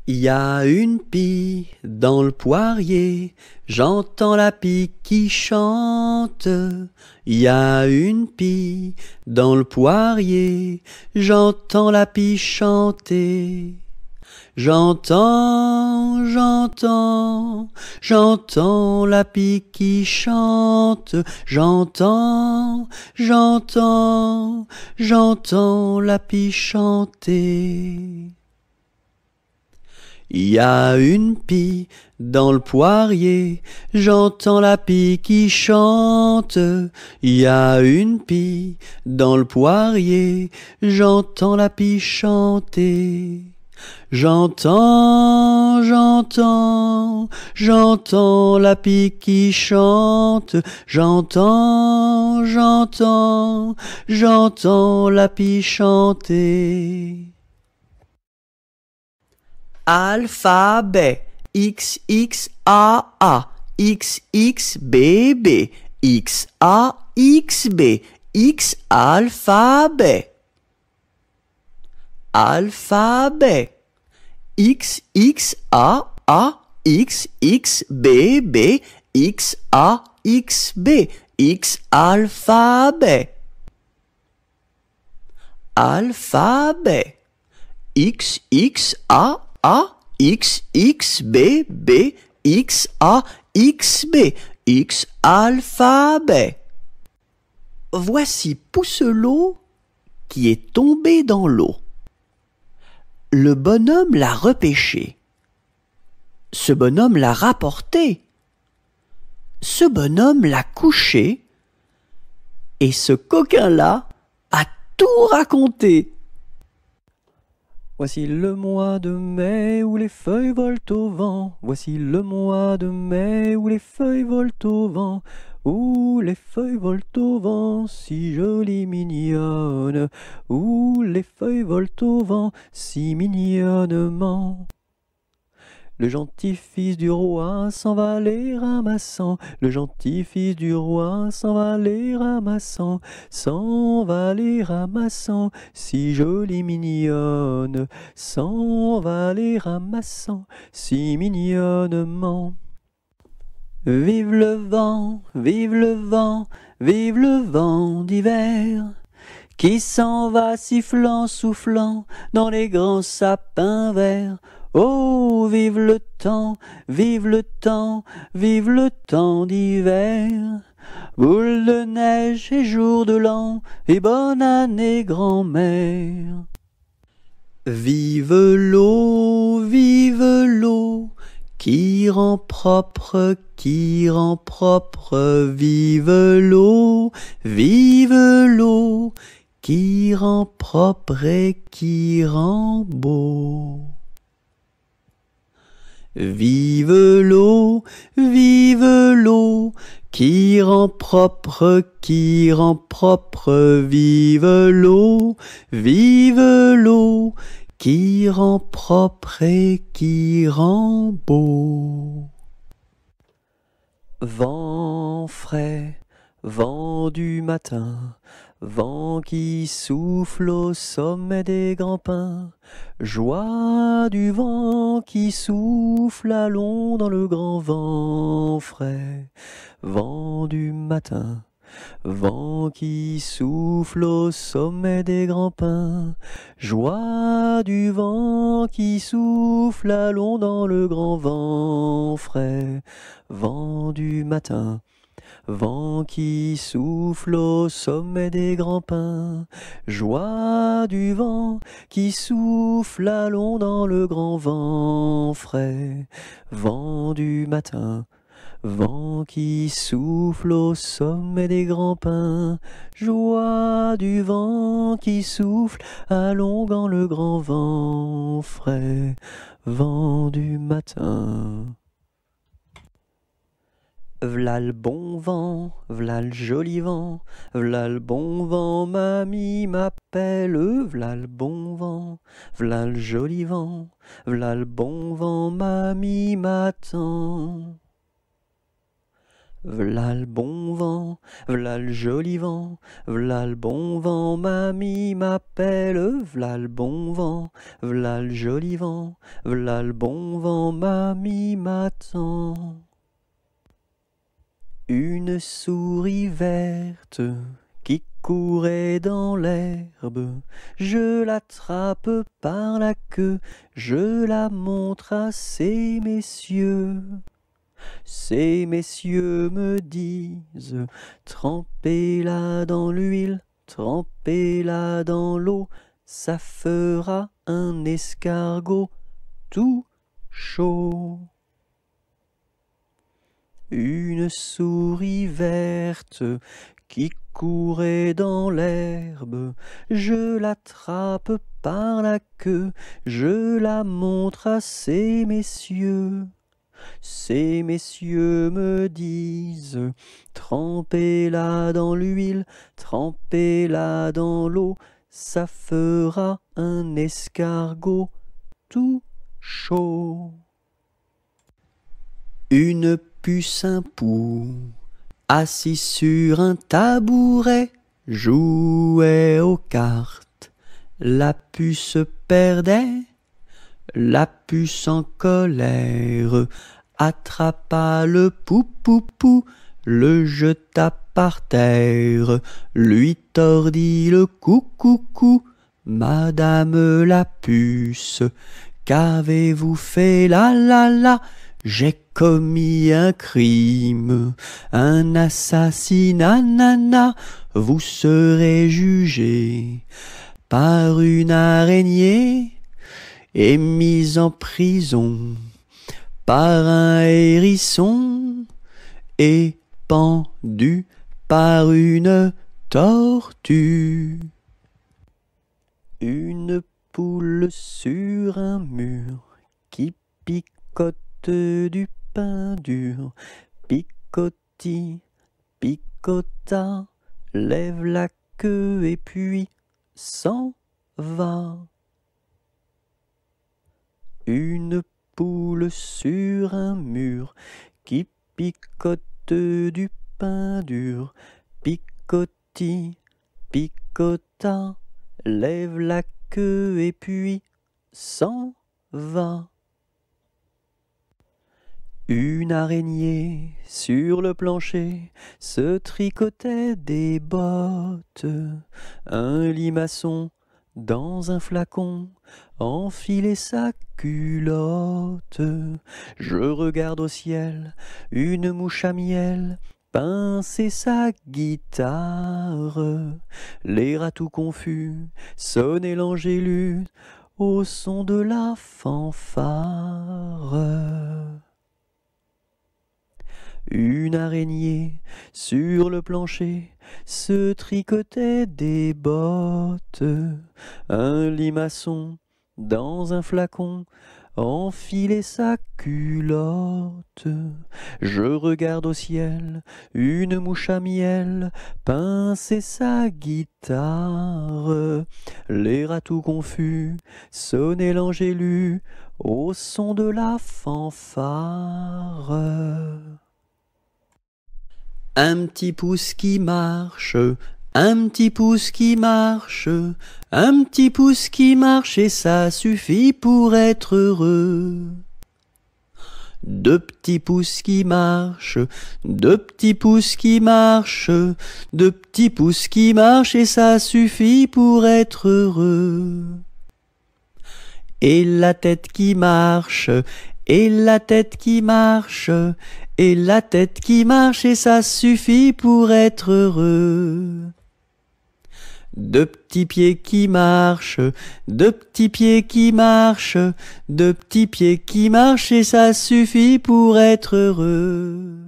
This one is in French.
Il y a une pie dans le poirier, j'entends la pie qui chante. Il y a une pie dans le poirier, j'entends la pie chanter. J'entends, j'entends, j'entends la pie qui chante. J'entends, j'entends, j'entends la pie chanter. Il y a une pie dans le poirier, j'entends la pie qui chante. Il y a une pie dans le poirier, j'entends la pie chanter. J'entends, j'entends, j'entends la pie qui chante. J'entends, j'entends, j'entends la pie chanter. Alphabet, X, X, A, A, X, X, B, B, X, A, X, B, X, alphabet. Alphabet, X, X, A, A, X, X, B, B, X, A, X, B, X, alphabet. Alphabet, X, X, A, X, X, B, B, X, A, X, B, X, alphabet. Voici Pousselot qui est tombé dans l'eau. Le bonhomme l'a repêché. Ce bonhomme l'a rapporté. Ce bonhomme l'a couché. Et ce coquin-là a tout raconté. Voici le mois de mai où les feuilles volent au vent. Voici le mois de mai où les feuilles volent au vent. Où les feuilles volent au vent, si jolies mignonnes. Où les feuilles volent au vent, si mignonnement. Le gentil fils du roi s'en va les ramassant. Le gentil fils du roi s'en va les ramassant. S'en va les ramassant, si jolie mignonne. S'en va les ramassant, si mignonnement. Vive le vent, vive le vent, vive le vent d'hiver, qui s'en va sifflant, soufflant dans les grands sapins verts. Oh, vive le temps, vive le temps, vive le temps d'hiver. Boule de neige et jour de l'an, et bonne année grand-mère. Vive l'eau, qui rend propre, vive l'eau, qui rend propre et qui rend beau. Vive l'eau, qui rend propre, vive l'eau, qui rend propre et qui rend beau. Vent frais, vent du matin, vent qui souffle au sommet des grands pins, joie du vent qui souffle, allons dans le grand vent frais, vent du matin. Vent qui souffle au sommet des grands pins, joie du vent qui souffle, allons dans le grand vent frais, vent du matin. Vent qui souffle au sommet des grands pins, joie du vent qui souffle, allons dans le grand vent frais, vent du matin. Vent qui souffle au sommet des grands pins, joie du vent qui souffle, allons dans le grand vent frais, vent du matin. V'là le bon vent, v'là le joli vent, v'là le bon vent, mamie m'appelle, v'là le bon vent, v'là le joli vent, v'là le bon vent, mamie m'attend. v'là le bon vent, v'là le joli vent, v'là le bon vent, mamie m'appelle, v'là le bon vent, v'là le joli vent, v'là le bon vent, mamie m'attend. Une souris verte qui courait dans l'herbe, je l'attrape par la queue, je la montre à ces messieurs. Ces messieurs me disent, trempez-la dans l'huile, trempez-la dans l'eau, ça fera un escargot tout chaud. Une souris verte qui courait dans l'herbe, je l'attrape par la queue, je la montre à ces messieurs. Ces messieurs me disent, trempez-la dans l'huile, trempez-la dans l'eau, ça fera un escargot tout chaud. Une puce un pou, assis sur un tabouret, jouait aux cartes. La puce perdait, la puce en colère attrapa le pou-pou-pou, le jeta par terre, lui tordit le cou-cou-cou. Madame la puce, qu'avez-vous fait là là là? J'ai commis un crime, un assassinat, nana. Vous serez jugé par une araignée et mise en prison par un hérisson et pendu par une tortue. Une poule sur un mur qui picote du pain dur, picoti, picota, lève la queue et puis s'en va. Une poule sur un mur qui picote du pain dur, picoti, picota, lève la queue et puis s'en va. Une araignée sur le plancher se tricotait des bottes, un limaçon dans un flacon enfilait sa culotte. Je regarde au ciel une mouche à miel pincer sa guitare. Les rats tout confus sonnaient l'angélus au son de la fanfare. Une araignée sur le plancher se tricotait des bottes, un limaçon dans un flacon enfilait sa culotte. Je regarde au ciel une mouche à miel pincer sa guitare. Les rats tout confus sonnaient l'angélus au son de la fanfare. Un petit pouce qui marche, un petit pouce qui marche, un petit pouce qui marche et ça suffit pour être heureux. Deux petits pouces qui marchent, deux petits pouces qui marchent, deux petits pouces qui marchent et ça suffit pour être heureux. Et la tête qui marche, et la tête qui marche, et la tête qui marche et ça suffit pour être heureux. Deux petits pieds qui marchent, deux petits pieds qui marchent, deux petits pieds qui marchent et ça suffit pour être heureux.